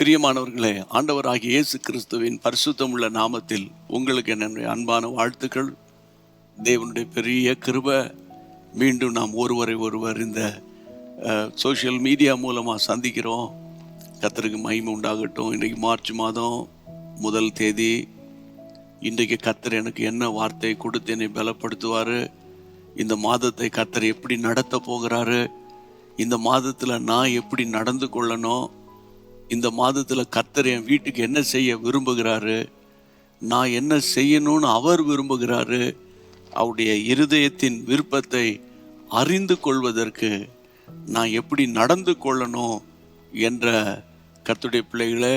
பிரியமானவர்களே, ஆண்டவராகிய இயேசு கிறிஸ்துவின் பரிசுத்தமுள்ள நாமத்தில் உங்களுக்கு என்னுடைய அன்பான வாழ்த்துக்கள். தேவனுடைய பெரிய கிருபை, மீண்டும் நாம் ஒருவர் இந்த சோஷியல் மீடியா மூலமாக சந்திக்கிறோம். கர்த்தருக்கு மகிமை உண்டாகட்டும். இன்றைக்கு மார்ச் மாதம் 1 தேதி. இன்றைக்கு கர்த்தர் எனக்கு என்ன வார்த்தை கொடுத்து என்னை பலப்படுத்துவார், இந்த மாதத்தை கர்த்தர் எப்படி நடத்த போகிறாரு, இந்த மாதத்தில் நான் எப்படி நடந்து கொள்ளணும், இந்த மாதத்தில் கர்த்தர் என் வீட்டுக்கு என்ன செய்ய விரும்புகிறாரு, நான் என்ன செய்யணும்னு அவர் விரும்புகிறாரு, அவருடைய இருதயத்தின் விருப்பத்தை அறிந்து கொள்வதற்கு நான் எப்படி நடந்து கொள்ளணும் என்ற கர்த்தருடைய பிள்ளைகளே,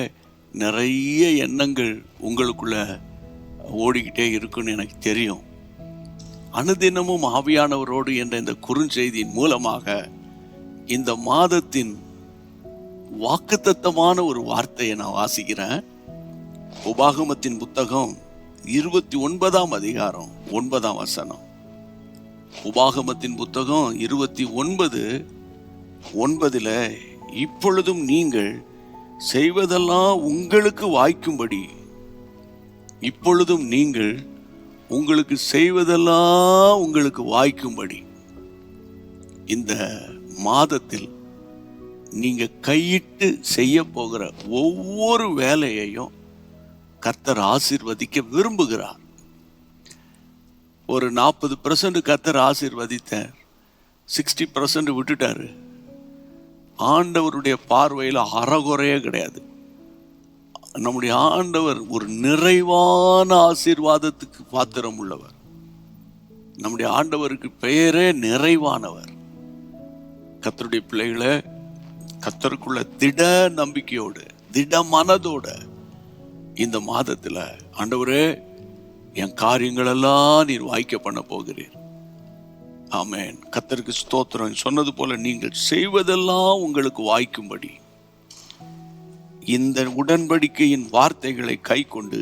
நிறைய எண்ணங்கள் உங்களுக்குள்ள ஓடிக்கிட்டே இருக்குன்னு எனக்கு தெரியும். அனுதினமும் ஆவியானவரோடு என்ற இந்த குறுஞ்செய்தியின் மூலமாக இந்த மாதத்தின் வாக்குத்தத்தமான ஒரு வார்த்தையை நான் வாசிக்கிறேன். உபாகமத்தின் புத்தகம் 29ஆம் அதிகாரம் 9ஆம் வசனம். உபாகமத்தின் புத்தகம் 29:9, இப்பொழுதும் நீங்கள் செய்வதெல்லாம் உங்களுக்கு வாய்க்கும்படி, இப்பொழுதும் நீங்கள் உங்களுக்கு செய்வதெல்லாம் உங்களுக்கு வாய்க்கும்படி, இந்த மாதத்தில் நீங்க கையிட்டு செய்ய போகிற ஒவ்வொரு வேலையையும் கர்த்தர் ஆசீர்வதிக்க விரும்புகிறார். ஒரு 40% கர்த்தர் ஆசீர்வதித்தார், 60% விட்டுட்டாரு. ஆண்டவருடைய பார்வையில் அறகுறையே கிடையாது. நம்முடைய ஆண்டவர் ஒரு நிறைவான ஆசீர்வாதத்துக்கு பாத்திரம் உள்ளவர். நம்முடைய ஆண்டவருக்கு பெயரே நிறைவானவர். கர்த்தருடைய பிள்ளைகளை, கர்த்தருக்குள்ள திட நம்பிக்கையோடு, திட மனதோட இந்த மாதத்தில், ஆண்டவரே என் காரியங்களெல்லாம் நீர் வாய்க்க பண்ண போகிறீர். ஆமென். கர்த்தருக்கு ஸ்தோத்திரம். சொன்னது போல நீங்கள் செய்வதெல்லாம் உங்களுக்கு வாய்க்கும்படி இந்த உடன்படிக்கையின் வார்த்தைகளை கை கொண்டு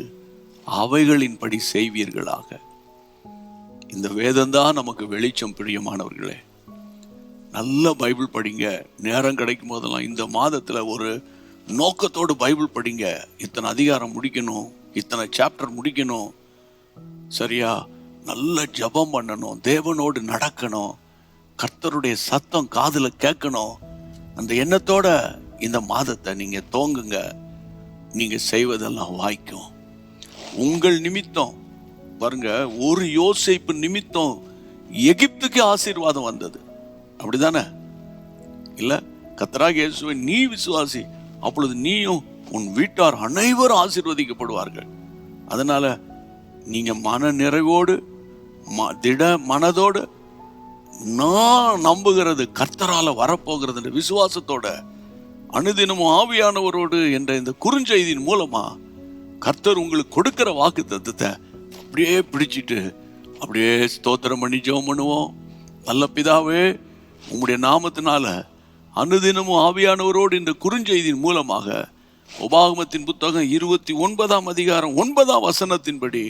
அவைகளின்படி செய்வீர்களாக. இந்த வேதம்தான் நமக்கு வெளிச்சம். பிரியமானவர்களே, நல்ல பைபிள் படிங்க. நேரம் கிடைக்கும் போதெல்லாம் இந்த மாதத்தில் ஒரு நோக்கத்தோடு பைபிள் படிங்க. இத்தனை அதிகாரம் முடிக்கணும், இத்தனை சாப்டர் முடிக்கணும், சரியா? நல்ல ஜெபம் பண்ணணும், தேவனோடு நடக்கணும், கர்த்தருடைய சத்தம் காதில் கேட்கணும். அந்த எண்ணத்தோட இந்த மாதத்தை நீங்க தோங்குங்க. நீங்க செய்வதெல்லாம் வாய்க்கும். உங்கள் நிமித்தம் பாருங்க, ஒரு யோசேப்பு நிமித்தம் எகிப்துக்கு ஆசீர்வாதம் வந்தது. அப்படிதானே? இல்ல, கர்த்தராகிய இயேசுவை நீ விசுவாசி, அப்பொழுது நீயும் உன் வீட்டார் அனைவரும் ஆசீர்வதிக்கப்படுவார்கள். அதனால நீங்க மன நிறைவோடு, திட மனதோடு, நான் நம்புகிறது கர்த்தரால வரப்போகிறது விசுவாசத்தோட, அனுதினமும் ஆவியானவரோடு என்ற இந்த குறுஞ்செய்தியின் மூலமா கர்த்தர் உங்களுக்கு கொடுக்கிற வாக்குத்தத்தத்தை அப்படியே பிடிச்சிட்டு அப்படியே ஸ்தோத்திரம் பண்ணி ஜெபம் பண்ணுவோம். நல்ல பிதாவே, உம்முடைய நாமத்தினால அனுதினமும் ஆவியானவரோடு இந்த குறுஞ்செய்தியின் மூலமாக உபாகமத்தின் புத்தகம் 29ஆம் அதிகாரம் 9ஆம் வசனத்தின்படி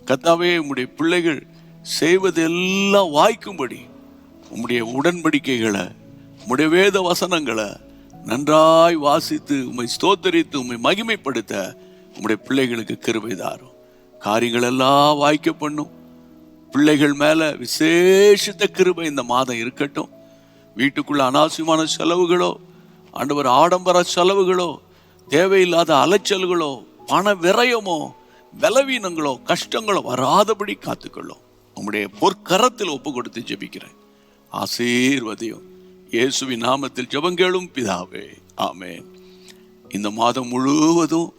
கர்த்தாவே, உம்முடைய பிள்ளைகள் செய்வதெல்லாம் வாய்க்கும்படி உம்முடைய உடன்படிக்கைகளை, உம்முடைய வேத வசனங்களை நன்றாய் வாசித்து உம்மை ஸ்தோத்தரித்து உம்மை மகிமைப்படுத்த உம்முடைய பிள்ளைகளுக்கு கிருபை தாரும். காரியங்கள் எல்லாம் வாய்க்க பண்ணும். பிள்ளைகள் மேல விசேஷித்த கிருபை இந்த மாதம் இருக்கட்டும். வீட்டுக்குள்ள அனாவசியமான செலவுகளோ, ஆண்டவர் ஆடம்பர செலவுகளோ, தேவையில்லாத அலைச்சல்களோ, பண விரயமோ, பலவீனங்களோ, கஷ்டங்களோ வராதபடி காத்துக்கொள்ளும். உம்முடைய பொற்கரத்தில் ஒப்பு கொடுத்து ஜெபிக்கிறேன். ஆசீர்வதியும். இயேசுவின் நாமத்தில் ஜெபங்கேளும் பிதாவே, ஆமென். இந்த மாதம் முழுவதும்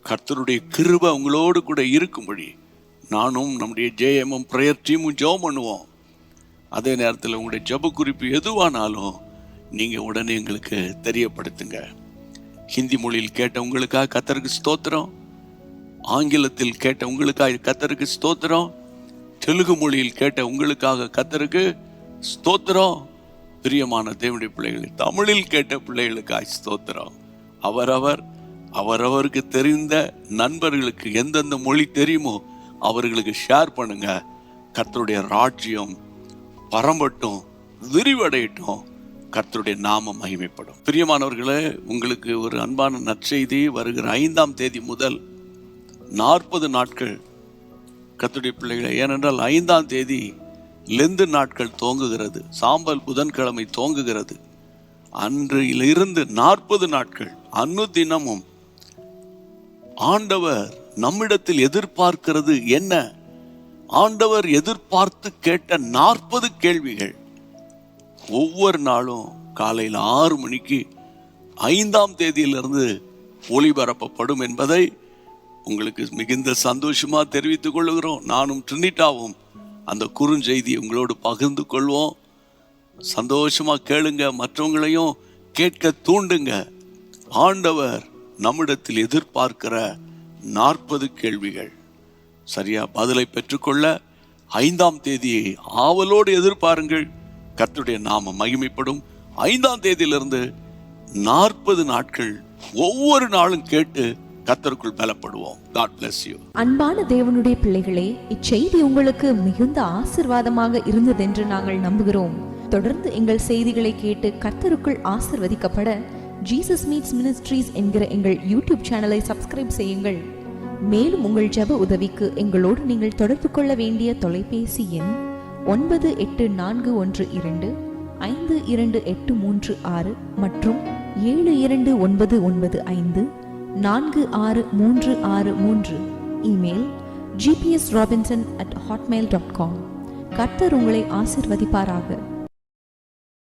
கர்த்தருடைய கிருபை உங்களோடு கூட இருக்கும்படி நானும் நம்முடைய ஜேஎம்எம் பிரேயர் டீமும் ஜெபம் பண்ணுவோம். அதே நேரத்தில் உங்களுடைய ஜெப குறிப்பு எதுவானாலும் நீங்கள் உடனே எங்களுக்கு தெரியப்படுத்துங்க. ஹிந்தி மொழியில் கேட்ட உங்களுக்காக கர்த்தருக்கு ஸ்தோத்திரம், ஆங்கிலத்தில் கேட்ட உங்களுக்காக கர்த்தருக்கு ஸ்தோத்திரம், தெலுங்கு மொழியில் கேட்ட உங்களுக்காக கர்த்தருக்கு ஸ்தோத்திரம். பிரியமான தேவனுடைய பிள்ளைகளை, தமிழில் கேட்ட பிள்ளைகளுக்காக ஸ்தோத்திரம். அவரவருக்கு தெரிந்த நண்பர்களுக்கு எந்தெந்த மொழி தெரியுமோ அவர்களுக்கு ஷேர் பண்ணுங்க. கர்த்தருடைய ராஜ்யம் பரம்பட்டும், விரிவடையட்டும். கர்த்தருடைய நாமம் மகிமைப்படும். பிரியமானவர்களே, உங்களுக்கு ஒரு அன்பான நற்செய்தி. வருகிற 5ஆம் தேதி முதல் 40 நாட்கள் கர்த்தருடைய பிள்ளைகளை, ஏனென்றால் 5ஆம் தேதி லெந்து நாட்கள் துவங்குகிறது, சாம்பல் புதன்கிழமை துவங்குகிறது. அன்றிலிருந்து 40 நாட்கள் அனுதினமும் ஆண்டவர் நம்மிடத்தில் எதிர்பார்க்கிறது என்ன? ஆண்டவர் எதிர்பார்த்து கேட்ட 40 கேள்விகள் ஒவ்வொரு நாளும் காலையில் 6 மணிக்கு 5ஆம் தேதியிலிருந்து ஒளிபரப்பப்படும் என்பதை உங்களுக்கு மிகுந்த சந்தோஷமா தெரிவித்துக் கொள்கிறோம். நானும் ட்ரினிட்டாவும் அந்த குறுஞ்செய்தியை உங்களோடு பகிர்ந்து கொள்வோம். சந்தோஷமா கேளுங்க, மற்றவங்களையும் கேட்க தூண்டுங்க. ஆண்டவர் நம்மிடத்தில் எதிர்பார்க்கிற 40 கேள்விகள் சரியா பதிலை பெற்றுக்கொள்ள 5ஆம் தேதியை ஆவலோடு எதிர்பாருங்கள். கர்த்தருடைய நாமம் மகிமைப்படும். 5ஆம் தேதியிலிருந்து 40 நாட்கள் ஒவ்வொரு நாளும் கேட்டு கர்த்தருக்குள் பலப்படுவோம். God bless you. அன்பான தேவனுடைய பிள்ளைகளே, இச்செய்தி உங்களுக்கு மிகுந்த ஆசீர்வாதமாக இருந்ததென்று நாங்கள் நம்புகிறோம். தொடர்ந்து எங்கள் செய்திகளை கேட்டு கர்த்தருக்குள் ஆசீர்வதிக்கப்பட ஜீசஸ் மீட்ஸ் மினிஸ்ட்ரீஸ் என்கிற எங்கள் யூடியூப் சேனலை சப்ஸ்கிரைப் செய்யுங்கள். மேலும் உங்கள் ஜெப உதவிக்கு எங்களோடு நீங்கள் தொடர்பு கொள்ள வேண்டிய தொலைபேசி எண் 9842252836 மற்றும் 7299546363. Email gpsrobinson@hotmail.com. கர்த்தர் உங்களை ஆசீர்வதிப்பாராக.